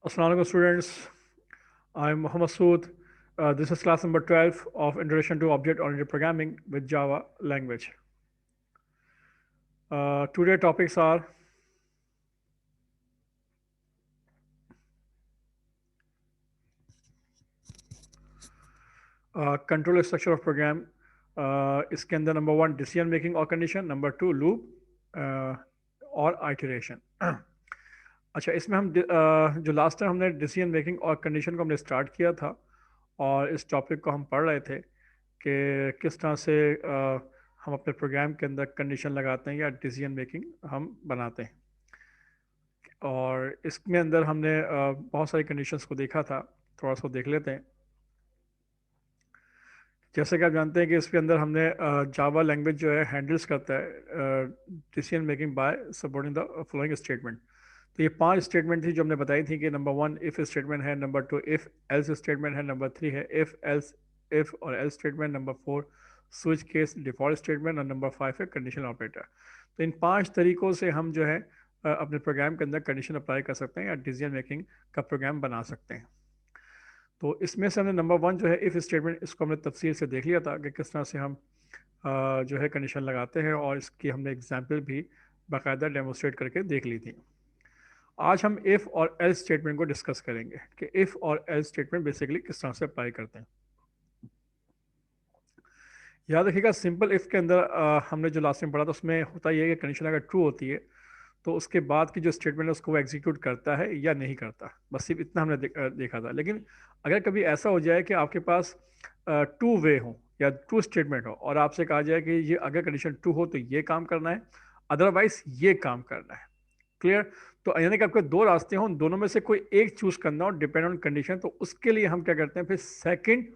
Assalamu alaikum students. I'm Muhammad Sood. This is class number 12 of Introduction to Object-Oriented Programming with Java language. Today topics are control structure of program. इसके अंदर number 1 decision making और condition, number 2 loop और iteration. अच्छा, इसमें हम जो last time हमने decision making और कंडीशन को हमने स्टार्ट किया था और इस टॉपिक को हम पढ़ रहे थे कि किस तरह से हम अपने प्रोग्राम के अंदर कंडीशन लगाते हैं या डिसीजन मेकिंग हम बनाते हैं. और इसमें अंदर हमने बहुत सारी कंडीशंस को देखा था. थोड़ा सा देख लेते हैं. जैसे कि आप जानते हैं कि इसके अंदर हमने जावा लैंग्वेज जो है हैंडल्स करता है decision making bye supporting the following statement. तो ये 5 स्टेटमेंट थी जो हमने बताई थी कि नंबर 1 इफ़ स्टेटमेंट है, नंबर 2 इफ़ एल्स स्टेटमेंट है, नंबर 3 है इफ़ एल्स इफ़ और else statement, number 4 switch case default statement और नंबर 5 है कंडीशनल ऑपरेटर. तो इन 5 तरीक़ों से हम जो है अपने प्रोग्राम के अंदर कंडीशन अप्लाई कर सकते हैं या डिसीजन मेकिंग का प्रोग्राम बना सकते हैं. तो इसमें से हमने नंबर 1 जो है इफ़ स्टेटमेंट, इसको हमने तफसील से देख लिया था कि किस तरह से हम जो है कंडीशन लगाते हैं और इसकी हमने एग्जाम्पल भी बाकायदा डेमोस्ट्रेट करके देख ली थी. आज हम इफ़ और एल्स स्टेटमेंट को डिस्कस करेंगे कि इफ़ और एल्स स्टेटमेंट बेसिकली किस तरह से अप्लाई करते हैं. याद रखिएगा, सिंपल इफ़ के अंदर हमने जो लास्ट में पढ़ा था उसमें होता यह है कि कंडीशन अगर ट्रू होती है तो उसके बाद की जो स्टेटमेंट है उसको वो एग्जीक्यूट करता है या नहीं करता. बस सिर्फ इतना हमने देखा था. लेकिन अगर कभी ऐसा हो जाए कि आपके पास टू वे हो या टू स्टेटमेंट हो और आपसे कहा जाए कि ये अगर कंडीशन ट्रू हो तो ये काम करना है, अदरवाइज ये काम करना है. क्लियर? तो यानी कि आपके 2 रास्ते हों, दोनों में से कोई एक चूज करना हो डिपेंड ऑन कंडीशन. तो उसके लिए हम क्या करते हैं, फिर सेकंड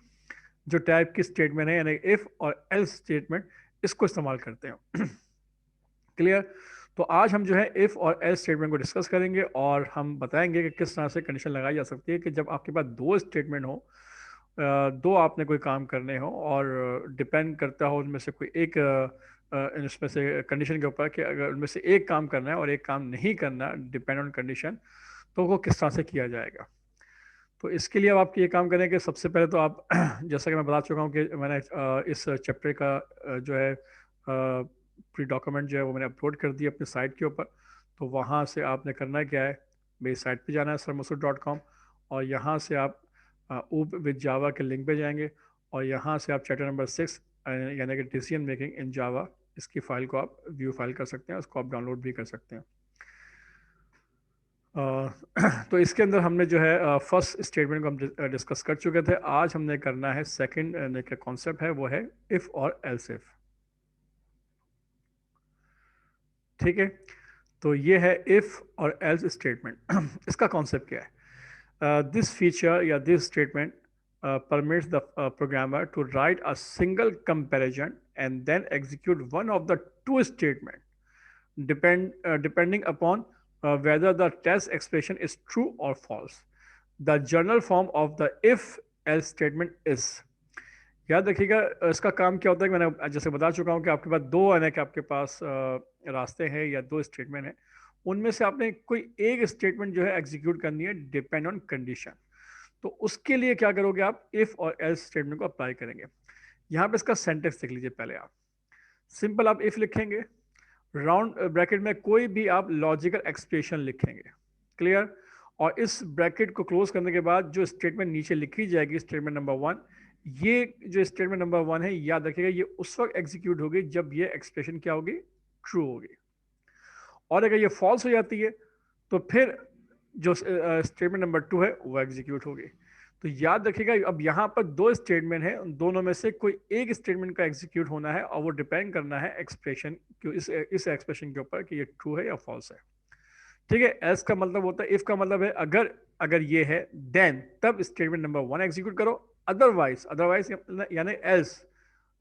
जो टाइप की स्टेटमेंट है यानी इफ और एल्स स्टेटमेंट, इसको इस्तेमाल करते हैं. क्लियर? तो आज हम जो है इफ और एल्स स्टेटमेंट को डिस्कस करेंगे और हम बताएंगे कि किस तरह से कंडीशन लगाई जा सकती है कि जब आपके पास 2 स्टेटमेंट हो, 2 आपने कोई काम करने हो और डिपेंड करता हो उनमें से कोई एक इसमें से कंडीशन के ऊपर कि अगर उनमें से एक काम करना है और एक काम नहीं करना डिपेंड ऑन कंडीशन, तो वो किस तरह से किया जाएगा. तो इसके लिए अब आप ये काम करें कि सबसे पहले तो आप जैसा कि मैं बता चुका हूँ कि मैंने इस चैप्टर का जो है प्री डॉक्यूमेंट जो है वो मैंने अपलोड कर दिया अपने साइट के ऊपर. तो वहाँ से आपने करना क्या है, मेरी साइट पे जाना है sirmasud.com और यहाँ से आप ऊब विद जावा के लिंक पे जाएंगे और यहाँ से आप चैप्टर नंबर 6 यानी कि डिसीजन मेकिंग इन जावा, इसकी फ़ाइल को आप व्यू फाइल कर सकते हैं, उसको आप डाउनलोड भी कर सकते हैं. तो इसके अंदर हमने जो है फर्स्ट स्टेटमेंट को हम डिस्कस कर चुके थे. आज हमने करना है सेकंड का कॉन्सेप्ट है वो है इफ़ और एल्स इफ. ठीक है? तो ये है इफ़ और एल्स स्टेटमेंट. इसका कॉन्सेप्ट क्या है? दिस फीचर या this statement permits the programmer to write a single comparison and then execute one of the two statements depending upon whether the test expression is true or false. The general form of the if else statement is. याद रखिएगा, इसका काम क्या होता है कि मैंने जैसे बता चुका हूँ कि आपके पास 2 यानी कि आपके पास रास्ते हैं या 2 स्टेटमेंट हैं. उनमें से आपने कोई एक स्टेटमेंट जो है एग्जीक्यूट करनी है डिपेंड ऑन कंडीशन. तो उसके लिए क्या करोगे, आप इफ और एल्स स्टेटमेंट को अप्लाई करेंगे. यहाँ पे इसका सेंटेंस देख लीजिए. पहले आप सिंपल आप इफ लिखेंगे, राउंड ब्रैकेट में कोई भी आप लॉजिकल एक्सप्रेशन लिखेंगे. क्लियर? और इस ब्रैकेट को क्लोज करने के बाद जो स्टेटमेंट नीचे लिखी जाएगी स्टेटमेंट नंबर 1, ये जो स्टेटमेंट नंबर 1 है, याद रखिएगा ये उस वक्त एग्जीक्यूट होगी जब ये एक्सप्रेशन क्या होगी, ट्रू होगी. और अगर ये फॉल्स हो जाती है तो फिर जो स्टेटमेंट नंबर 2 है वो एग्जीक्यूट होगी. तो याद रखिएगा, अब यहाँ पर 2 स्टेटमेंट है, उन दोनों में से कोई एक स्टेटमेंट का एग्जीक्यूट होना है और वो डिपेंड करना है एक्सप्रेशन इस एक्सप्रेशन के ऊपर कि ये ट्रू है या फॉल्स है. ठीक है? एल्स का मतलब होता है, इफ का मतलब है अगर अगर ये है देन तब स्टेटमेंट नंबर 1 एग्जीक्यूट करो, अदरवाइज अदरवाइज यानी एल्स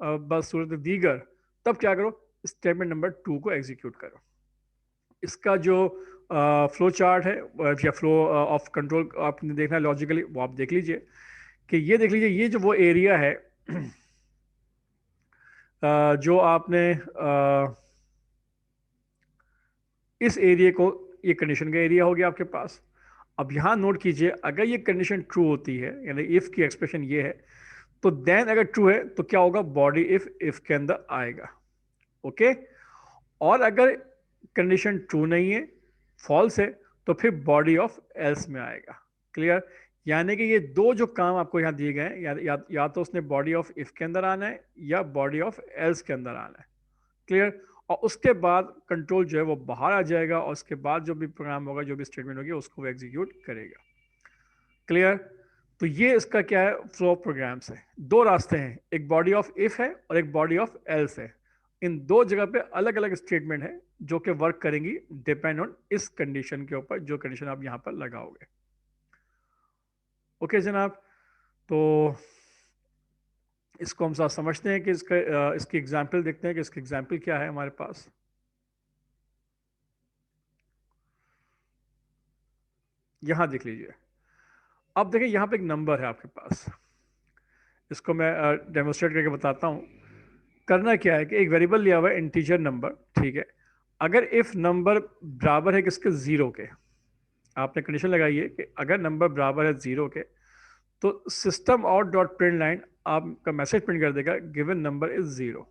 बस सूरत दीगर तब क्या करो, स्टेटमेंट नंबर 2 को एग्जीक्यूट करो. इसका जो फ्लो चार्ट है या फ्लो ऑफ कंट्रोल आपने देखना है लॉजिकली, वो आप देख लीजिए कि ये देख लीजिए, ये जो वो एरिया है जो आपने इस एरिया को, ये कंडीशन का एरिया हो गया आपके पास. अब यहाँ नोट कीजिए, अगर ये कंडीशन ट्रू होती है, यानी इफ की एक्सप्रेशन ये है, तो देन अगर ट्रू है तो क्या होगा, बॉडी इफ के अंदर आएगा। ओके, और अगर कंडीशन ट्रू नहीं है, फॉल्स है, तो फिर बॉडी ऑफ एल्स में आएगा। क्लियर? यानी कि ये दो जो काम आपको यहाँ दिए गए हैं, या तो उसने बॉडी ऑफ इफ के अंदर आना है या बॉडी ऑफ एल्स के अंदर आना है। क्लियर? और उसके बाद कंट्रोल जो है वो बाहर आ जाएगा, और उसके बाद जो भी प्रोग्राम होगा, जो भी स्टेटमेंट होगी, उसको वो एग्जीक्यूट करेगा। क्लियर? तो ये इसका क्या है, फ्लो ऑफ प्रोग्राम्स है। दो रास्ते हैं, एक बॉडी ऑफ इफ है और एक बॉडी ऑफ एल्स है। इन दो जगह पे अलग अलग स्टेटमेंट है जो कि वर्क करेंगी डिपेंड ऑन इस कंडीशन के ऊपर, जो कंडीशन आप यहां पर लगाओगे। ओके जनाब, तो इसको हम साथ समझते हैं कि इसकी एग्जाम्पल देखते हैं कि इसकी एग्जाम्पल क्या है हमारे पास। यहां देख लीजिए, अब देखिए यहां पे एक नंबर है आपके पास, इसको मैं डेमोस्ट्रेट करके बताता हूं। करना क्या है कि एक वेरिएबल लिया हुआ है इंटीजर नंबर, ठीक है। अगर इफ नंबर बराबर है किसके, जीरो के, आपने कंडीशन लगाई है कि अगर नंबर बराबर है जीरो के, तो system out dot print line आपका मैसेज प्रिंट कर देगा गिवन नंबर इज जीरो।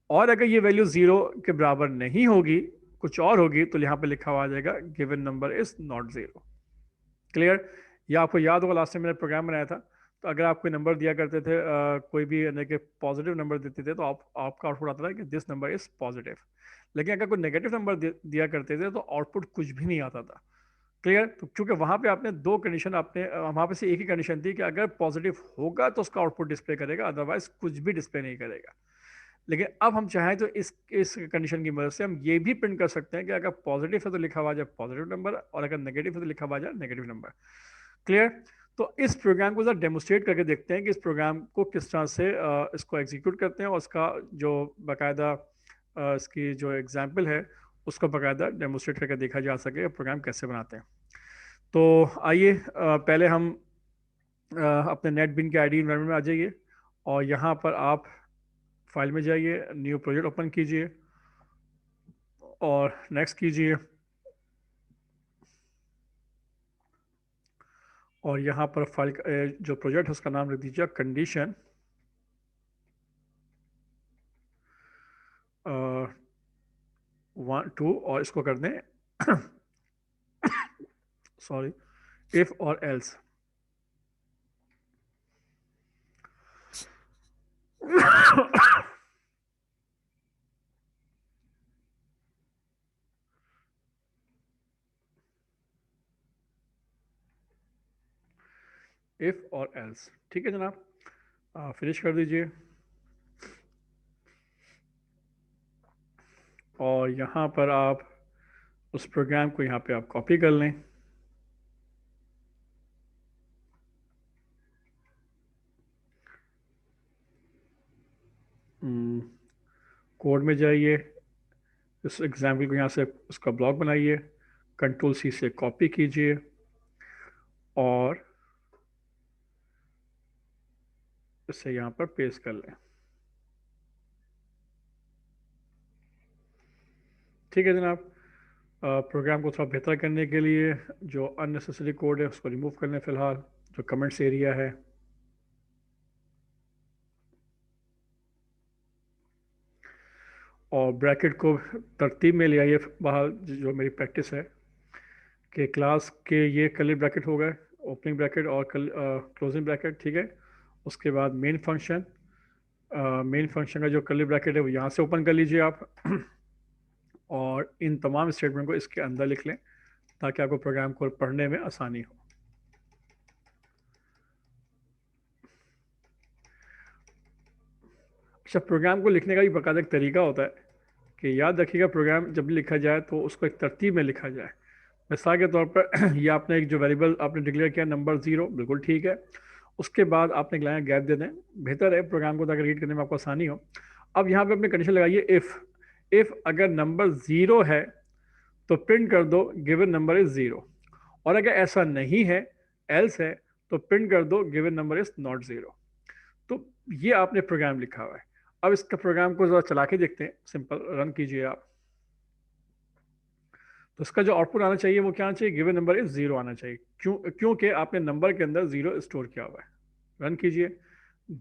और अगर ये वैल्यू जीरो के बराबर नहीं होगी, कुछ और होगी, तो यहाँ पे लिखा हुआ आ जाएगा given number is not zero. Clear? या आपको याद होगा लास्ट टाइम मैंने प्रोग्राम बनाया था, तो अगर आप कोई नंबर दिया करते थे, कोई भी यानी कि पॉजिटिव नंबर देते थे, तो आपका आउटपुट आता था कि दिस नंबर इज पॉजिटिव। लेकिन अगर कोई नेगेटिव नंबर दिया करते थे, तो आउटपुट कुछ भी नहीं आता था। क्लियर? तो क्योंकि वहां पे आपने दो कंडीशन, आपने वहां पे से एक ही कंडीशन थी कि अगर पॉजिटिव होगा तो उसका आउटपुट डिस्प्ले करेगा, अदरवाइज कुछ भी डिस्प्ले नहीं करेगा। लेकिन अब हम चाहें तो इस कंडीशन की मदद से हम ये भी प्रिंट कर सकते हैं कि अगर पॉजिटिव है तो लिखा हुआ जाए पॉजिटिव नंबर, और अगर नेगेटिव है तो लिखा हुआ जाए नेगेटिव नंबर। क्लियर? तो इस प्रोग्राम को जरा डेमोस्ट्रेट करके देखते हैं कि इस प्रोग्राम को किस तरह से इसको एग्जीक्यूट करते हैं, और उसका जो बाकायदा इसकी जो एग्जाम्पल है उसको बाकायदा डेमोस्ट्रेट करके देखा जा सके प्रोग्राम कैसे बनाते हैं। तो आइए पहले हम अपने नेट बिन के आईडी एनवायरनमेंट में आ जाइए, और यहाँ पर आप फाइल में जाइए, न्यू प्रोजेक्ट ओपन कीजिए और नेक्स्ट कीजिए, और यहाँ पर फाइल जो प्रोजेक्ट है उसका नाम लिख दीजिए कंडीशन 1 2, और इसको कर दें सॉरी, इफ और एल्स। इफ और एल्स, ठीक है जनाब, फिनिश कर दीजिए। और यहाँ पर आप उस प्रोग्राम को यहाँ पे आप कॉपी कर लें, कोड में जाइए, इस एग्जाम्पल को यहाँ से उसका ब्लॉक बनाइए, कंट्रोल सी से कॉपी कीजिए और इसे यहाँ पर पेस्ट कर लें। ठीक है जनाब, प्रोग्राम को थोड़ा बेहतर करने के लिए जो अननेसेसरी कोड है उसको रिमूव कर लें फिलहाल, जो कमेंट्स एरिया है। और ब्रैकेट को तरतीब में ले आइए बाहर, जो मेरी प्रैक्टिस है कि क्लास के ये कर्ली ब्रैकेट हो गए, ओपनिंग ब्रैकेट और क्लोजिंग ब्रैकेट, ठीक है। उसके बाद मेन फंक्शन, मेन फंक्शन का जो कर्ली ब्रैकेट है वो यहाँ से ओपन कर लीजिए आप और इन तमाम स्टेटमेंट को इसके अंदर लिख लें ताकि आपको प्रोग्राम को पढ़ने में आसानी हो। अच्छा, प्रोग्राम को लिखने का भी बाकायदा एक तरीका होता है कि याद रखिएगा, प्रोग्राम जब भी लिखा जाए तो उसको एक तरतीब में लिखा जाए। मिसाल के तौर पर ये आपने एक जो वेरिएबल आपने डिक्लेयर किया नंबर 0, बिल्कुल ठीक है। उसके बाद आपने लाइन गैप दे दें, बेहतर है प्रोग्राम को ताकि रीड करने में आपको आसानी हो। अब यहाँ पे अपने कंडीशन लगाइए इफ अगर नंबर 0 है तो प्रिंट कर दो गिवन नंबर इज 0, और अगर ऐसा नहीं है, एल्स है, तो प्रिंट कर दो गिवन नंबर इज नॉट 0। तो ये आपने प्रोग्राम लिखा हुआ है। अब इसका प्रोग्राम को जरा चला के देखते हैं, सिंपल रन कीजिए आप। तो इसका जो आउटपुट आना चाहिए वो क्या आना चाहिए, गिवन नंबर इज जीरो आना चाहिए। क्योंकि आपने नंबर के अंदर जीरो स्टोर किया हुआ है। रन कीजिए,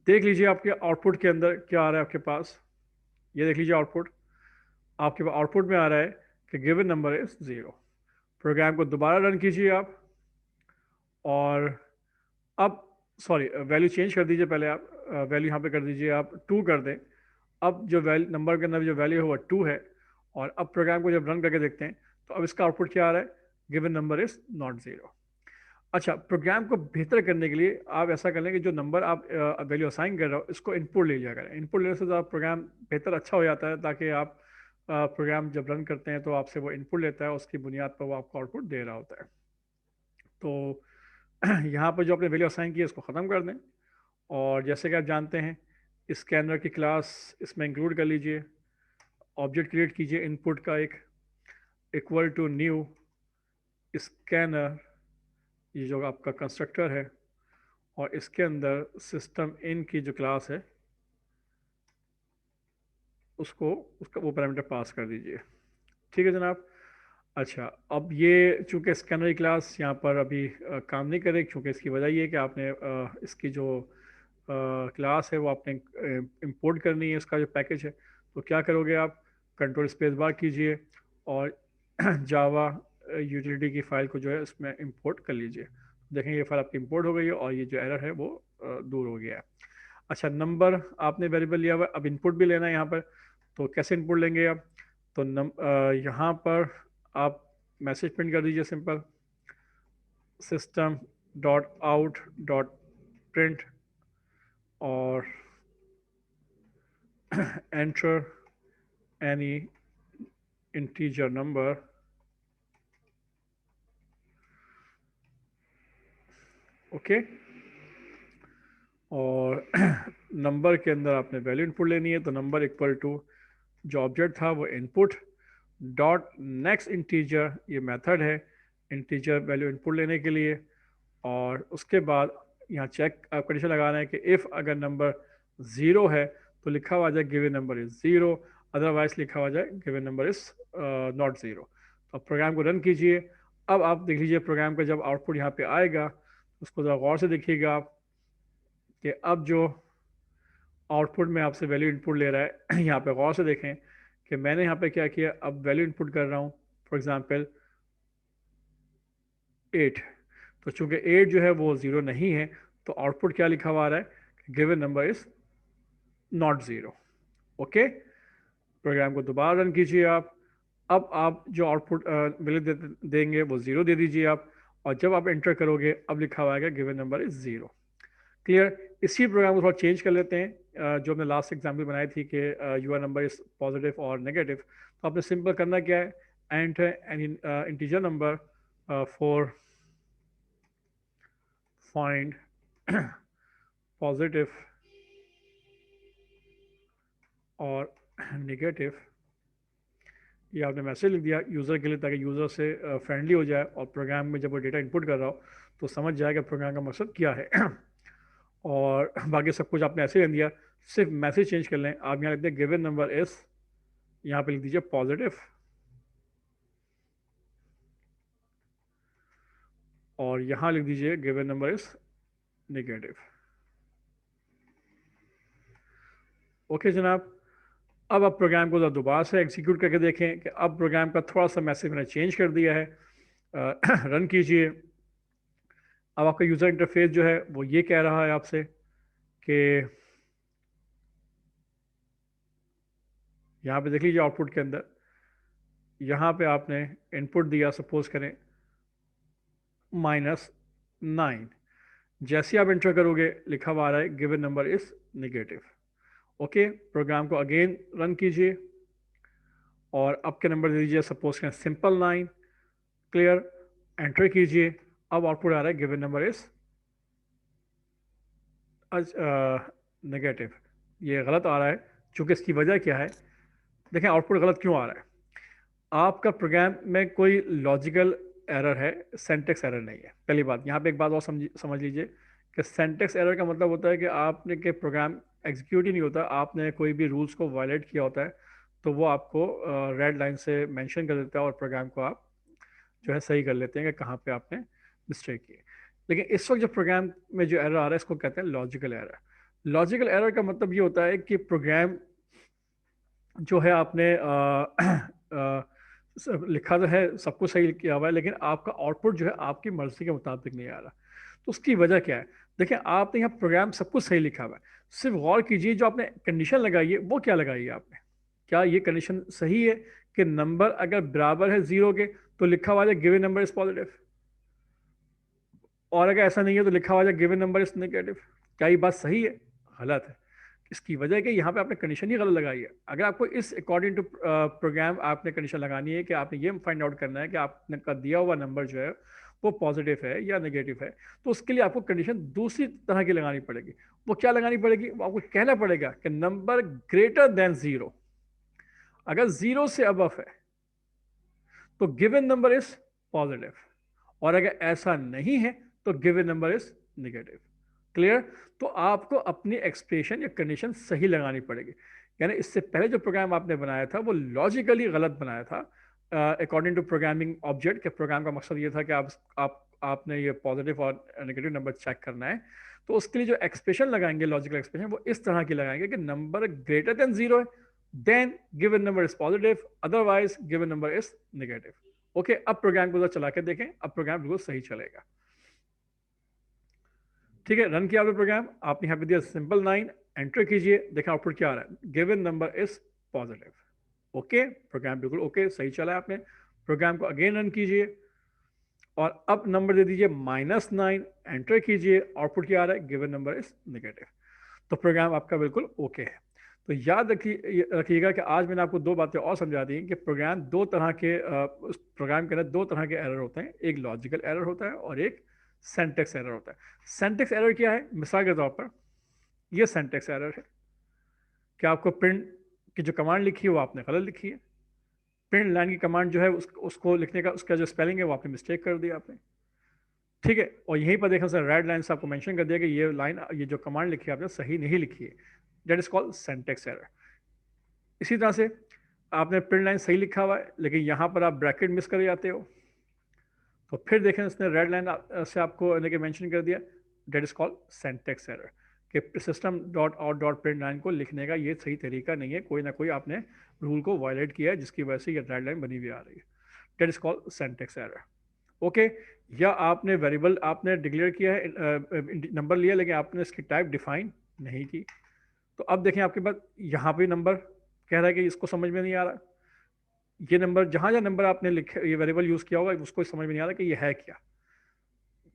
देख लीजिए आपके आउटपुट के अंदर क्या आ रहा है आपके पास। ये देख लीजिए आउटपुट, आपके पास आउटपुट में आ रहा है कि given number is zero. Program को दोबारा रन कीजिए आप, और अब सॉरी वैल्यू चेंज कर दीजिए। पहले आप वैल्यू यहाँ पे कर दीजिए, आप टू कर दें। अब जो वैल्यू नंबर के अंदर जो वैल्यू है वो टू है, और अब प्रोग्राम को जब रन करके देखते हैं तो अब इसका आउटपुट क्या आ रहा है, given number is not zero. अच्छा, प्रोग्राम को बेहतर करने के लिए आप ऐसा कर लें कि जो नंबर आप वैल्यू असाइन कर रहे हो इसको इनपुट ले लिया करें। इनपुट लेने से ज़्यादा प्रोग्राम बेहतर अच्छा हो जाता है, ताकि आप प्रोग्राम जब रन करते हैं तो आपसे वो इनपुट लेता है, उसकी बुनियाद पर वो आपको आउटपुट दे रहा होता है। तो यहाँ पर जो आपने वैल्यू असाइन की है इसको ख़त्म कर दें, और जैसे कि आप जानते हैं स्कैनर की क्लास इसमें इंक्लूड कर लीजिए। ऑब्जेक्ट क्रिएट कीजिए इनपुट का एक, इक्वल टू न्यू स्कैनर, ये जो आपका कंस्ट्रक्टर है, और इसके अंदर सिस्टम इन की जो क्लास है उसको उसका वो पैरामीटर पास कर दीजिए। ठीक है जनाब। अच्छा, अब ये चूंकि स्कैनर की क्लास यहाँ पर अभी काम नहीं करे, क्योंकि इसकी वजह ये है कि आपने इसकी जो क्लास है वो आपने इंपोर्ट करनी है, इसका जो पैकेज है। तो क्या करोगे आप, कंट्रोल स्पेस बार कीजिए और जावा यूटिलिटी की फ़ाइल को जो है इसमें इंपोर्ट कर लीजिए। देखें ये फाइल आपकी इंपोर्ट हो गई है, और ये जो एरर है वो दूर हो गया है। अच्छा, नंबर आपने वेरिएबल लिया हुआ है, अब इनपुट भी लेना है यहाँ पर। तो कैसे इनपुट लेंगे आप, तो यहाँ पर आप मैसेज प्रिंट कर दीजिए, simple system dot out dot print, और enter any integer number, okay. और नंबर के अंदर आपने वैल्यू इनपुट लेनी है, तो नंबर इक्वल टू जो ऑब्जेक्ट था वो इनपुट डॉट नेक्स्ट इंटीजर, ये मेथड है इंटीजर वैल्यू इनपुट लेने के लिए। और उसके बाद यहाँ चेक कंडीशन लगाना है कि इफ़ अगर नंबर ज़ीरो है तो लिखा हुआ जाए given number is zero, otherwise लिखा हुआ जाए given number is not zero. तो प्रोग्राम को रन कीजिए। अब आप देख लीजिए प्रोग्राम का जब आउटपुट यहाँ पे आएगा उसको ज़रा गौर से देखिएगा आप, कि अब जो आउटपुट में आपसे वैल्यू इनपुट ले रहा है यहाँ पे गौर से देखें कि मैंने यहाँ पे क्या किया, अब वैल्यू इनपुट कर रहा हूँ फॉर एग्जांपल 8। तो चूंकि 8 जो है वो ज़ीरो नहीं है, तो आउटपुट क्या लिखा हुआ आ रहा है, given number is not zero. Okay, program को दोबारा रन कीजिए आप। अब आप जो आउटपुट वैल्यू देंगे वो ज़ीरो दे दीजिए आप, और जब आप एंटर करोगे अब लिखा हुआ आएगा given number is zero. Clear. इसी प्रोग्राम को थोड़ा चेंज कर लेते हैं, जो हमने लास्ट एग्जाम्पल बनाई थी कि यूआर नंबर इज़ पॉजिटिव और नेगेटिव। तो आपने सिंपल करना क्या है, enter N integer number for find positive और नेगेटिव। ये आपने मैसेज लिख दिया यूज़र के लिए, ताकि यूज़र से फ्रेंडली हो जाए, और प्रोग्राम में जब वो डेटा इनपुट कर रहा हो तो समझ जाएगा प्रोग्राम का मकसद क्या है। और बाकी सब कुछ आपने ऐसे ही रख दिया, सिर्फ मैसेज चेंज कर लें। आप यहाँ लिख दें गिवन नंबर इज़, यहाँ पे लिख दीजिए पॉजिटिव, और यहाँ लिख दीजिए given number is negative. Okay जनाब। अब आप प्रोग्राम को दोबारा से एग्जीक्यूट करके देखें कि अब प्रोग्राम का थोड़ा सा मैसेज मैंने चेंज कर दिया है। रन कीजिए। अब आपका यूज़र इंटरफेस जो है वो ये कह रहा है आपसे कि यहाँ पे देख लीजिए आउटपुट के अंदर, यहाँ पे आपने इनपुट दिया सपोज करें -9। जैसे आप एंटर करोगे लिखा हुआ आ रहा है given number is negative. Okay, program को अगेन रन कीजिए, और अब के नंबर दे दीजिए सपोज करें सिंपल 9। क्लियर, एंटर कीजिए। अब आउटपुट आ रहा है गिवन नंबर इज़ नेगेटिव। ये गलत आ रहा है, चूँकि इसकी वजह क्या है, देखें आउटपुट गलत क्यों आ रहा है। आपका प्रोग्राम में कोई लॉजिकल एरर है, सेंटेक्स एरर नहीं है। पहली बात, यहाँ पे एक बात और समझ लीजिए कि सेंटेक्स एरर का मतलब होता है कि आपने के प्रोग्राम एग्जीक्यूट ही नहीं होता, आपने कोई भी रूल्स को वायलेट किया होता है, तो वो आपको रेड लाइन से मेंशन कर देता है और प्रोग्राम को आप जो है सही कर लेते हैं कि कहाँ पे आपने मिस्टेक की है। लेकिन इस वक्त जो प्रोग्राम में जो एरर आ रहा है इसको कहते हैं लॉजिकल एरर। लॉजिकल एरर का मतलब ये होता है कि प्रोग्राम जो है आपने लिखा तो है, सब कुछ सही किया हुआ है, लेकिन आपका आउटपुट जो है आपकी मर्जी के मुताबिक नहीं आ रहा। तो उसकी वजह क्या है? देखिए, आपने यहाँ प्रोग्राम सब कुछ सही लिखा हुआ है, सिर्फ गौर कीजिए जो आपने कंडीशन लगाई है वो क्या लगाई है आपने। क्या ये कंडीशन सही है कि नंबर अगर बराबर है जीरो के तो लिखा हुआ है गिवन नंबर इज पॉजिटिव, और अगर ऐसा नहीं है तो लिखा हुआ है गिवन नंबर इज नेगेटिव? क्या ये बात सही है? गलत है। इसकी वजह है कि यहाँ पे आपने कंडीशन ही गलत लगाई है। अगर आपको इस अकॉर्डिंग टू प्रोग्राम आपने कंडीशन लगानी है कि आपने ये फाइंड आउट करना है कि आपने का दिया हुआ नंबर जो है वो पॉजिटिव है या नेगेटिव है, तो उसके लिए आपको कंडीशन दूसरी तरह की लगानी पड़ेगी। वो क्या लगानी पड़ेगी? वो आपको कहना पड़ेगा कि नंबर ग्रेटर देन जीरो। अगर जीरो से अबव है तो गिवन नंबर इज पॉजिटिव, और अगर ऐसा नहीं है तो given number is negative. Clear? तो आपको अपनी एक्सप्रेशन या कंडीशन सही लगानी पड़ेगी। यानी इससे पहले जो प्रोग्राम आपने बनाया था वो लॉजिकली गलत बनाया था अकॉर्डिंग टू प्रोग्रामिंग ऑब्जेक्ट के। प्रोग्राम का मकसद ये था कि आपने ये पॉजिटिव और नेगेटिव नंबर चेक करना है। तो उसके लिए जो एक्सप्रेशन लगाएंगे, लॉजिकल एक्सप्रेशन, वो इस तरह की लगाएंगे कि नंबर ग्रेटर देन जीरो है, then given number is positive, otherwise given number is negative. Okay, अब प्रोग्राम को चला के देखें, अब प्रोग्राम बिल्कुल सही चलेगा। ठीक है, रन किया आपने प्रोग्राम, आपने यहाँ पे दिया सिंपल 9, एंटर कीजिए, देखें आउटपुट क्या आ रहा है, given number is positive. Okay, program बिल्कुल ओके सही चला है। आपने प्रोग्राम को अगेन रन कीजिए और अब नंबर दे दीजिए -9, एंटर कीजिए, आउटपुट क्या आ रहा है, गिवन नंबर इज नेगेटिव। तो प्रोग्राम आपका बिल्कुल ओके है। तो याद रखिएगा कि आज मैंने आपको दो बातें और समझा दी कि प्रोग्राम दो तरह के उस प्रोग्राम के अंदर दो तरह के एरर होते हैं, एक लॉजिकल एरर होता है और एक सेंटेक्स एरर होता है। सेंटेक्स एरर क्या है? मिसाल के तौर पर यह सेंटेक्स एरर है कि आपको प्रिंट की जो कमांड लिखी है वो आपने गलत लिखी है। प्रिंट लाइन की कमांड जो है उसको लिखने का उसका जो स्पेलिंग है वो आपने मिस्टेक कर दिया आपने। ठीक है, और यहीं पर देखा सर रेड लाइन से आपको मेंशन कर दिया कि ये लाइन, ये जो कमांड लिखी है आपने सही नहीं लिखी है। That is called syntax error. इसी तरह से आपने प्रिंट लाइन सही लिखा हुआ है लेकिन यहाँ पर आप ब्रैकेट मिस कर जाते हो, तो फिर देखें उसने रेड लाइन से आपको मेंशन कर दिया। That is called syntax error कि system dot out dot print line को लिखने का ये सही तरीका नहीं है, कोई ना कोई आपने रूल को वायलेट किया है जिसकी वजह से ये रेड लाइन बनी हुई आ रही है। That is called syntax error. Okay, या आपने वेरिएबल आपने डिक्लेयर किया है, नंबर लिया, लेकिन आपने इसकी टाइप डिफाइन नहीं की। तो अब देखें आपके पास यहाँ पे नंबर कह रहा है कि इसको समझ में नहीं आ रहा, ये नंबर जहाँ जहाँ नंबर आपने लिखे ये वेरिएबल यूज़ किया होगा उसको समझ में नहीं आ रहा कि ये है क्या।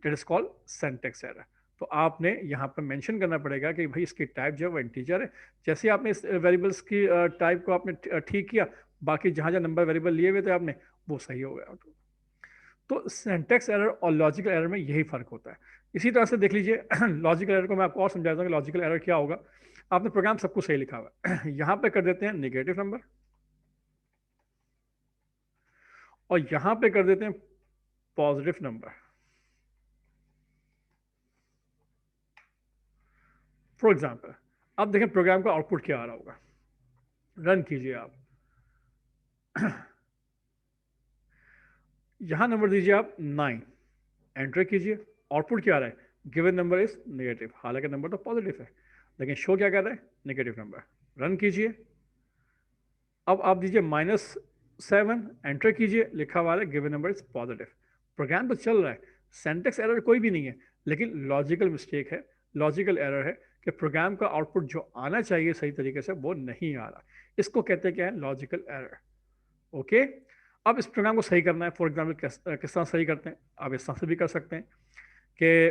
That is called syntax error. तो आपने यहाँ पर मेंशन करना पड़ेगा कि भाई इसकी टाइप जो है वो इंटीजर है। जैसे ही आपने इस वेरिएबल्स की टाइप को आपने ठीक किया, बाकी जहाँ जहाँ नंबर वेरिएबल लिए हुए थे आपने वो सही हो गया। तो सेंटेक्स एरर और लॉजिकल एरर में यही फर्क होता है। इसी तरह से देख लीजिए लॉजिकल एरर को मैं आपको और समझाता हूँ कि लॉजिकल एरर क्या होगा। आपने प्रोग्राम सब कुछ सही लिखा हुआ है यहाँ पे कर देते हैं नेगेटिव नंबर और यहाँ पे कर देते हैं पॉजिटिव नंबर। फॉर एग्जाम्पल अब देखें प्रोग्राम का आउटपुट क्या आ रहा होगा, रन कीजिए आप यहाँ नंबर दीजिए आप 9, एंटर कीजिए, आउटपुट क्या आ रहा है, गिवन नंबर इज नेगेटिव। हालांकि नंबर तो पॉजिटिव है लेकिन शो क्या कर रहा है, नेगेटिव नंबर। रन कीजिए, अब आप दीजिए -7, एंटर कीजिए, लिखा हुआ है given number is positive. Program तो चल रहा है, सेंटेक्स एरर कोई भी नहीं है, लेकिन लॉजिकल मिस्टेक है, लॉजिकल एरर है कि प्रोग्राम का आउटपुट जो आना चाहिए सही तरीके से वो नहीं आ रहा। इसको कहते हैं क्या है, लॉजिकल एरर। ओके, अब इस प्रोग्राम को सही करना है। फॉर एग्जाम्पल किस तरह सही करते हैं, आप इस तरह से भी कर सकते हैं कि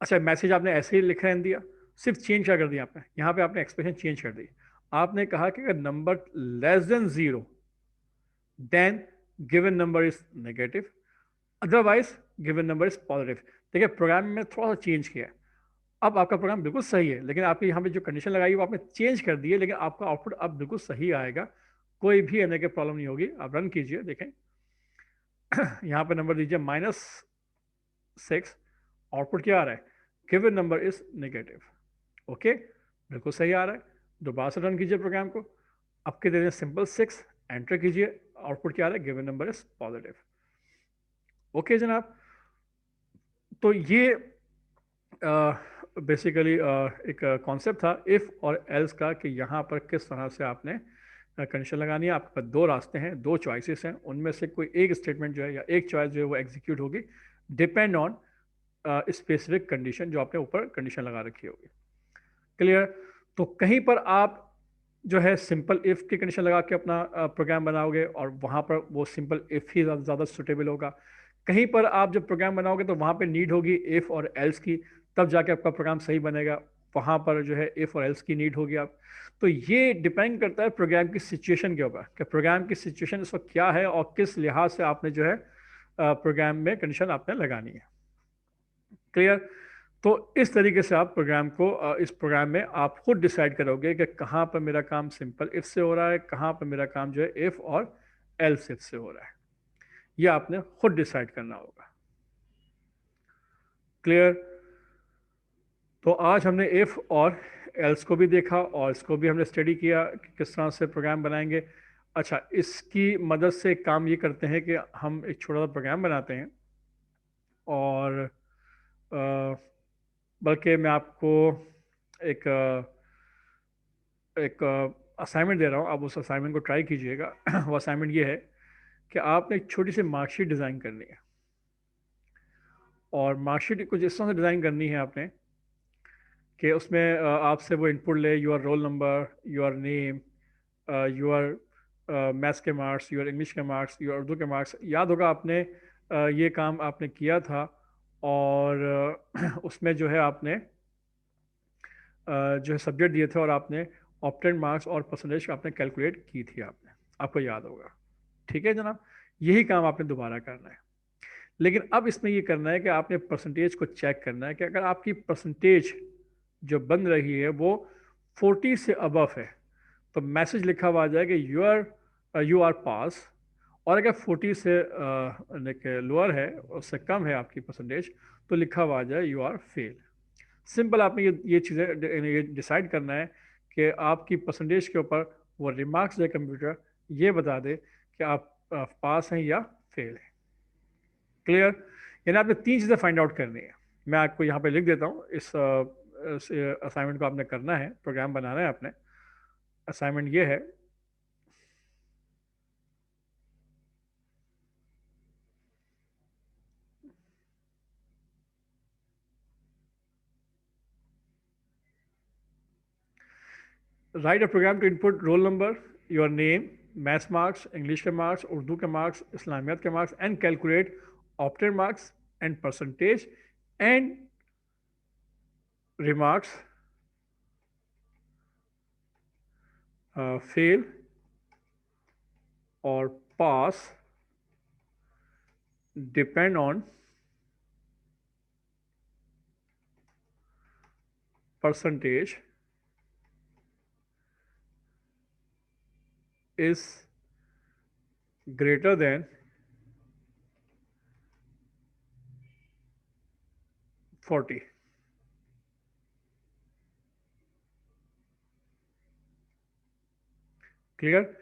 अच्छा मैसेज आपने ऐसे ही लिखा है दिया, सिर्फ चेंज क्या कर दिया आपने, यहाँ पे आपने एक्सप्रेशन चेंज कर दी। आपने कहा कि अगर number less than zero then given number is negative, otherwise given number is positive. देखिए प्रोग्राम में थोड़ा सा चेंज किया है, अब आपका प्रोग्राम बिल्कुल सही है, लेकिन आपके यहाँ पे जो कंडीशन लगाई वो आपने चेंज कर दी है, लेकिन आपका आउटपुट अब बिल्कुल सही आएगा, कोई भी आने की प्रॉब्लम नहीं होगी। आप रन कीजिए, देखें यहाँ पे नंबर दीजिए -6, आउटपुट क्या आ रहा है, given number is negative. Okay, बिल्कुल सही आ रहा है। दोबारा से रन कीजिए प्रोग्राम को, अब के दे दें सिंपल 6, एंटर कीजिए, आउटपुट क्या आ रहा है, given number is positive. Okay जनाब, तो ये बेसिकली एक कॉन्सेप्ट था इफ़ और एल्स का, कि यहाँ पर किस तरह से आपने कंडीशन लगानी है। आपके पास दो रास्ते हैं, दो चॉइसेस हैं, उनमें से कोई एक स्टेटमेंट जो है या एक चॉइस जो है वो एग्जीक्यूट होगी डिपेंड ऑन स्पेसिफिक कंडीशन जो आपने ऊपर कंडीशन लगा रखी होगी। क्लियर? तो कहीं पर आप जो है सिंपल इफ़ की कंडीशन लगा के अपना प्रोग्राम बनाओगे और वहाँ पर वो सिंपल इफ़ ही ज़्यादा सुटेबल होगा। कहीं पर आप जब प्रोग्राम बनाओगे तो वहाँ पे नीड होगी इफ़ और एल्स की, तब जाके आपका प्रोग्राम सही बनेगा। वहाँ पर जो है इफ़ और एल्स की नीड होगी आप। तो ये डिपेंड करता है प्रोग्राम की सिचुएशन के ऊपर, कि प्रोग्राम की सिचुएशन इस वक्त क्या है और किस लिहाज से आपने जो है प्रोग्राम में कंडीशन आपने लगानी है। क्लियर? तो इस तरीके से आप प्रोग्राम को इस प्रोग्राम में आप खुद डिसाइड करोगे कि कहाँ पर मेरा काम सिंपल इफ से हो रहा है, कहाँ पर मेरा काम जो है इफ और एल्स इफ से हो रहा है। ये आपने खुद डिसाइड करना होगा। क्लियर? तो आज हमने इफ और एल्स को भी देखा और इसको भी हमने स्टडी किया कि किस तरह से प्रोग्राम बनाएंगे। अच्छा, इसकी मदद से एक काम ये करते हैं कि हम एक छोटा सा प्रोग्राम बनाते हैं और बल्कि मैं आपको एक एक असाइनमेंट दे रहा हूँ, आप उस असाइनमेंट को ट्राई कीजिएगा। वो असाइनमेंट ये है कि आपने एक छोटी सी मार्कशीट डिज़ाइन करनी है, और मार्कशीट कुछ इस तरह से डिज़ाइन करनी है आपने कि उसमें आपसे वो इनपुट ले your role number, your name, your maths के मार्क्स, योर इंग्लिश के मार्क्स, योर उर्दू के मार्क्स। याद होगा आपने ये काम आपने किया था, और उसमें जो है आपने जो है सब्जेक्ट दिए थे और आपने ऑप्टेंड मार्क्स और परसेंटेज आपने कैलकुलेट की थी, आपने, आपको याद होगा। ठीक है जनाब, यही काम आपने दोबारा करना है। लेकिन अब इसमें ये करना है कि आपने परसेंटेज को चेक करना है कि अगर आपकी परसेंटेज जो बन रही है वो 40 से अबव है तो मैसेज लिखा हुआ आ जाएगा यू आर पास। और अगर 40 से लोअर है, उससे कम है आपकी परसेंटेज, तो लिखा हुआ आ जाए यू आर फेल। सिंपल आपने ये चीज़ें ये डिसाइड करना है कि आपकी परसेंटेज के ऊपर वो रिमार्क्स दे कंप्यूटर ये बता दे कि आप पास हैं या फेल हैं। क्लियर? यानी आपने तीन चीज़ें फाइंड आउट करनी है। मैं आपको यहाँ पे लिख देता हूँ, इस असाइनमेंट को आपने करना है, प्रोग्राम बनाना है आपने। असाइनमेंट ये है, write a program to input roll number, your name, maths marks, English के मार्क्स, उर्दू के मार्क्स, इस्लामियात के marks, and calculate opted marks and percentage and remarks fail और pass depend on percentage is greater than 40। Clear?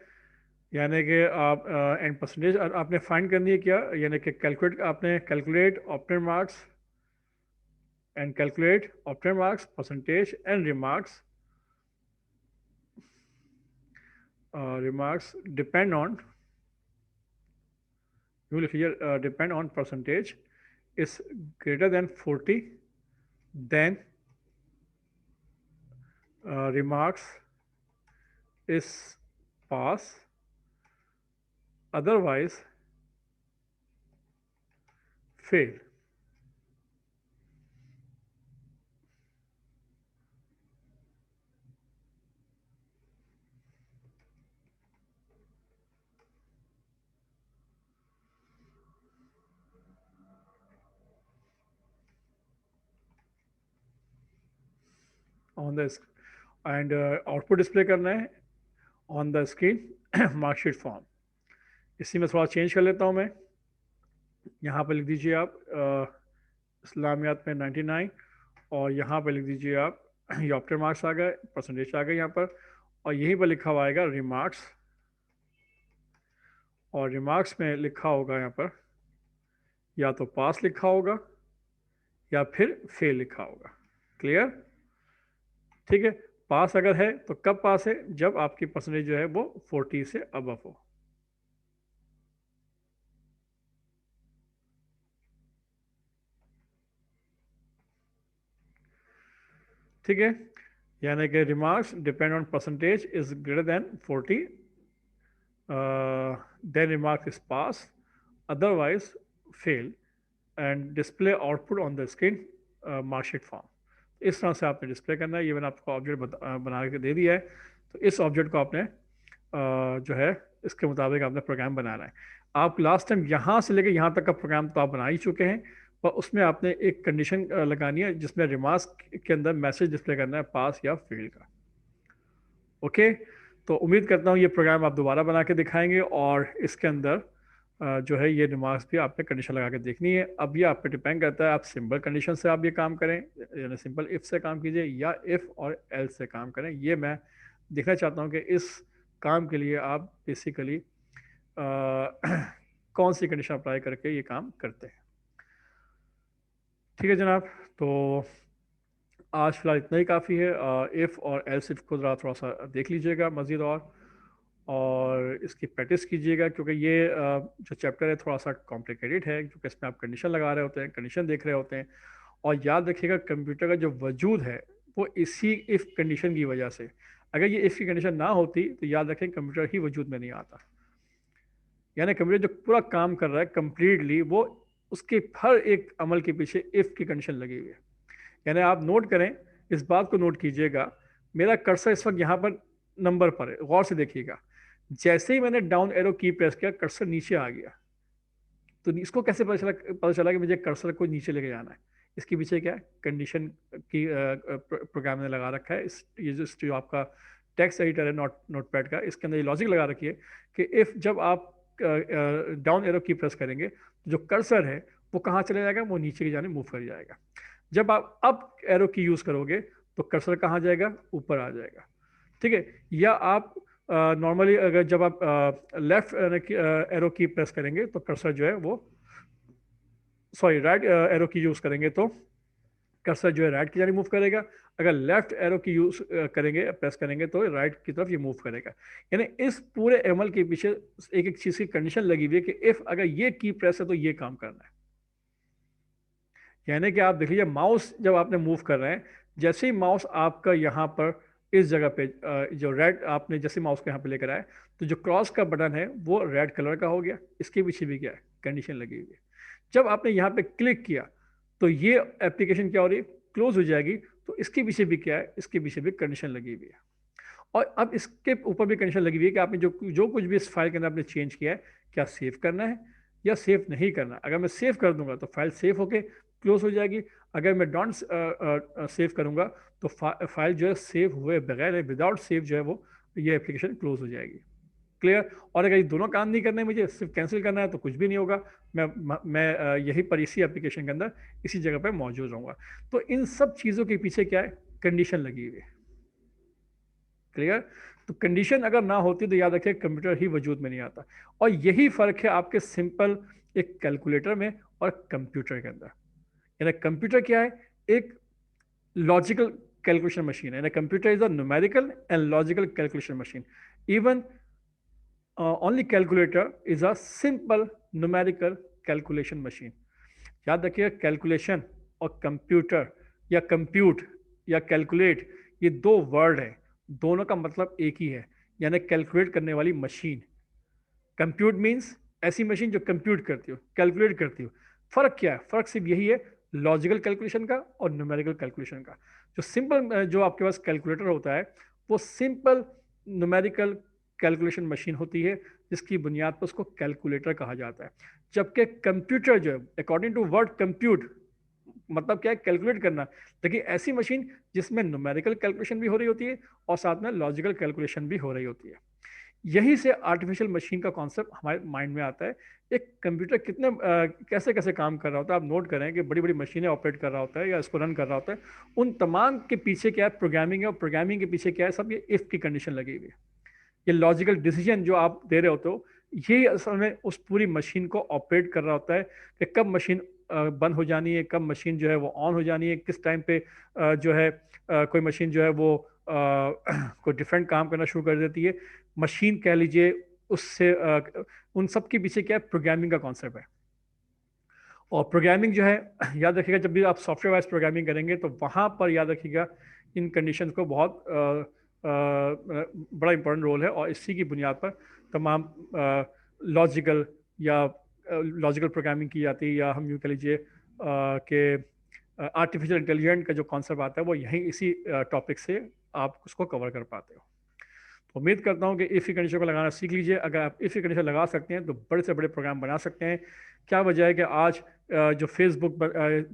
यानी कि आप and percentage आपने find करनी है क्या, यानी कि कैलकुलेट, आपने calculate opted marks and calculate opted marks, percentage and remarks depend on, you will here depend on percentage is greater than 40, then remarks is pass, otherwise fail। On the end output display करना है on the screen marksheet form. इसी में थोड़ा change कर लेता हूँ मैं। यहाँ पर लिख दीजिए आप इस्लामियात में 99, और यहाँ पर लिख दीजिए आप ये ऑप्टेड मार्क्स आ गए, परसेंटेज आ गए यहाँ पर, और यहीं पर लिखा हुआ आएगा रिमार्क्स, और रिमार्क्स में लिखा होगा यहाँ पर या तो पास लिखा होगा या फिर फेल लिखा होगा। क्लियर? ठीक है, पास अगर है तो कब पास है? जब आपकी परसेंटेज जो है वो 40 से अबव हो। ठीक है, यानी कि remarks depend on percentage is greater than 40, then remark is pass, otherwise fail, and display output on the screen marksheet form. इस तरह से आपने डिस्प्ले करना है। ये मैंने आपको ऑब्जेक्ट बना के दे दिया है, तो इस ऑब्जेक्ट को आपने जो है इसके मुताबिक आपने प्रोग्राम बनाना है। आप लास्ट टाइम यहाँ से लेकर यहाँ तक का प्रोग्राम तो आप बना ही चुके हैं, पर उसमें आपने एक कंडीशन लगानी है जिसमें रिमार्क्स के अंदर मैसेज डिस्प्ले करना है पास या फेल का। ओके, तो उम्मीद करता हूँ ये प्रोग्राम आप दोबारा बना के दिखाएंगे और इसके अंदर जो है ये रिमार्क्स भी आपने कंडीशन लगा के देखनी है। अब ये आप पे डिपेंड करता है, आप सिंपल कंडीशन से आप ये काम करें, यानी सिंपल इफ से काम कीजिए, या इफ और एल से काम करें। ये मैं देखना चाहता हूँ कि इस काम के लिए आप बेसिकली कौन सी कंडीशन अप्लाई करके ये काम करते हैं। ठीक है जनाब, तो आज फिलहाल इतना ही काफ़ी है। इफ़ और एल्स इफ को थोड़ा सा देख लीजिएगा मज़ीद, और इसकी प्रैक्टिस कीजिएगा, क्योंकि ये जो चैप्टर है थोड़ा सा कॉम्प्लिकेटेड है, क्योंकि इसमें आप कंडीशन लगा रहे होते हैं, कंडीशन देख रहे होते हैं। और याद रखिएगा, कंप्यूटर का जो वजूद है वो इसी इफ़ कंडीशन की वजह से। अगर ये इफ़ की कंडीशन ना होती तो याद रखें कंप्यूटर ही वजूद में नहीं आता। यानी कंप्यूटर जो पूरा काम कर रहा है कंप्लीटली, वो उसके हर एक अमल के पीछे इफ़ की कंडीशन लगी हुई है। यानी आप नोट करें, इस बात को नोट कीजिएगा, मेरा कर्सर इस वक्त यहाँ पर नंबर पर है, गौर से देखिएगा। जैसे ही मैंने डाउन एरो की प्रेस किया, कर्सर नीचे आ गया। तो इसको कैसे पता चला कि मुझे कर्सर को नीचे लेके जाना है? इसके पीछे क्या है? कंडीशन की प्रोग्राम ने लगा रखा है। ये जो आपका टेक्स्ट एडिटर है नोटपैड का, इसके अंदर ये लॉजिक लगा रखी है कि इफ जब आप डाउन एरो की प्रेस करेंगे तो जो कर्सर है वो कहाँ चले जाएगा? वो नीचे की जाने मूव कर जाएगा। जब आप अप एरो की यूज़ करोगे तो कर्सर कहाँ जाएगा? ऊपर आ जाएगा। ठीक है, या आप नॉर्मली अगर जब आप लेफ्ट एरो की प्रेस करेंगे तो कर्सर जो है वो, सॉरी, राइट एरो की यूज़ करेंगे तो कर्सर जो है राइट की जानी मूव करेगा। अगर लेफ्ट एरो की यूज़ करेंगे, प्रेस करेंगे, तो राइट की तरफ ये मूव करेगा। यानी इस पूरे एमएल के पीछे एक एक चीज़ की कंडीशन लगी हुई है कि इफ़ अगर ये की प्रेस है तो ये काम करना है। यानी कि आप देख लीजिए, माउस जब आपने मूव कर रहे हैं, जैसे ही माउस आपका यहाँ पर इस जगह पे जो रेड, आपने जैसे माउस को यहाँ पे लेकर आए तो जो क्रॉस का बटन है वो रेड कलर का हो गया। इसके पीछे भी क्या है? कंडीशन लगी हुई है। जब आपने यहाँ पे क्लिक किया तो ये एप्लीकेशन क्या हो रही है? क्लोज हो जाएगी। तो इसके पीछे भी क्या है? इसके पीछे भी कंडीशन लगी हुई है। और अब इसके ऊपर भी कंडीशन लगी हुई है कि आपने जो जो कुछ भी इस फाइल के अंदर आपने चेंज किया है, क्या सेव करना है या सेव नहीं करना। अगर मैं सेव कर दूंगा तो फाइल सेव होके क्लोज हो जाएगी। अगर मैं डोंट सेव करूंगा तो फाइल जो है सेव हुए बगैर है, विदाउट सेव जो है वो ये एप्लीकेशन क्लोज हो जाएगी। क्लियर? और अगर ये दोनों काम नहीं करने, मुझे सिर्फ कैंसिल करना है, तो कुछ भी नहीं होगा। मैं यही पर इसी एप्लीकेशन के अंदर इसी जगह पर मौजूद रहूँगा। तो इन सब चीज़ों के पीछे क्या है? कंडीशन लगी हुई है। क्लियर? तो कंडीशन अगर ना होती तो याद रखिए कंप्यूटर ही वजूद में नहीं आता। और यही फर्क है आपके सिंपल एक कैलकुलेटर में और कंप्यूटर के अंदर। यानी कंप्यूटर क्या है? एक लॉजिकल कैलकुलेशन मशीन है। Computer is a numerical and logical calculation machine. Even only calculator is a simple numerical calculation machine. याद रखिए, कैलकुलेशन और कंप्यूटर या कंप्यूट या कैलकुलेट, ये दो वर्ड है, दोनों का मतलब एक ही है, यानी कैलकुलेट करने वाली मशीन। कंप्यूट मीन्स ऐसी मशीन जो कंप्यूट करती हो, कैलकुलेट करती हो। फर्क क्या है? फर्क सिर्फ यही है, लॉजिकल कैलकुलेशन का और न्यूमेरिकल कैलकुलेशन का। जो सिंपल जो आपके पास कैलकुलेटर होता है वो सिंपल न्यूमेरिकल कैलकुलेशन मशीन होती है, जिसकी बुनियाद पर उसको कैलकुलेटर कहा जाता है। जबकि कंप्यूटर जो है, अकॉर्डिंग टू वर्ड कंप्यूट, मतलब क्या है? कैलकुलेट करना। देखिए, ऐसी मशीन जिसमें न्यूमेरिकल कैलकुलेशन भी हो रही होती है और साथ में लॉजिकल कैलकुलेशन भी हो रही होती है। यही से आर्टिफिशियल मशीन का कॉन्सेप्ट हमारे माइंड में आता है। एक कंप्यूटर कितने कैसे कैसे काम कर रहा होता है, आप नोट करें कि बड़ी बड़ी मशीनें ऑपरेट कर रहा होता है या इसको रन कर रहा होता है। उन तमाम के पीछे क्या है? प्रोग्रामिंग है। और प्रोग्रामिंग के पीछे क्या है? सब ये इफ़ की कंडीशन लगी हुई है। ये लॉजिकल डिसीजन जो आप दे रहे होते हो, ये असल में उस पूरी मशीन को ऑपरेट कर रहा होता है कि कब मशीन बंद हो जानी है, कब मशीन जो है वो ऑन हो जानी है, किस टाइम पे जो है कोई मशीन जो है वो कोई डिफरेंट काम करना शुरू कर देती है। मशीन कह लीजिए, उससे उन सब के पीछे क्या है, प्रोग्रामिंग का कॉन्सेप्ट है। और प्रोग्रामिंग जो है, याद रखिएगा जब भी आप सॉफ्टवेयर वाइज प्रोग्रामिंग करेंगे तो वहाँ पर याद रखिएगा इन कंडीशंस को बहुत बड़ा इंपॉर्टेंट रोल है, और इसी की बुनियाद पर तमाम लॉजिकल या लॉजिकल प्रोग्रामिंग की जाती है, या हम यूँ कह लीजिए कि आर्टिफिशियल इंटेलिजेंट का जो कॉन्सेप्ट आता है वो यहीं इसी टॉपिक से आप उसको कवर कर पाते हो। तो उम्मीद करता हूँ कि इफ़ की कंडीशन को लगाना सीख लीजिए। अगर आप इफ़ की कंडीशन लगा सकते हैं तो बड़े से बड़े प्रोग्राम बना सकते हैं। क्या वजह है कि आज जो फेसबुक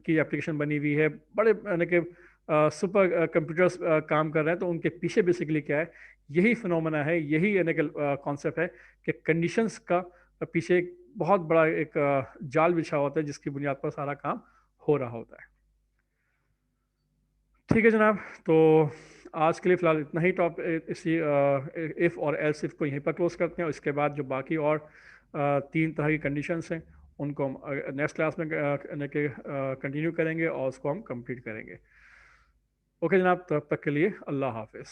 की एप्लीकेशन बनी हुई है, बड़े यानी कि सुपर कंप्यूटर्स काम कर रहे हैं, तो उनके पीछे बेसिकली क्या है, यही फिनोमेना है, यही यानी कि कॉन्सेप्ट है कि कंडीशंस का पीछे एक बहुत बड़ा एक जाल बिछा होता है जिसकी बुनियाद पर सारा काम हो रहा होता है। ठीक है जनाब, तो आज के लिए फ़िलहाल इतना ही टॉप इसी इफ़ और एल्स इफ़ को यहीं पर क्लोज करते हैं। इसके बाद जो बाकी और तीन तरह की कंडीशंस हैं उनको हम नेक्स्ट क्लास में कंटिन्यू करेंगे और उसको हम कंप्लीट करेंगे। ओके जनाब, तब तक के लिए अल्लाह हाफिज़।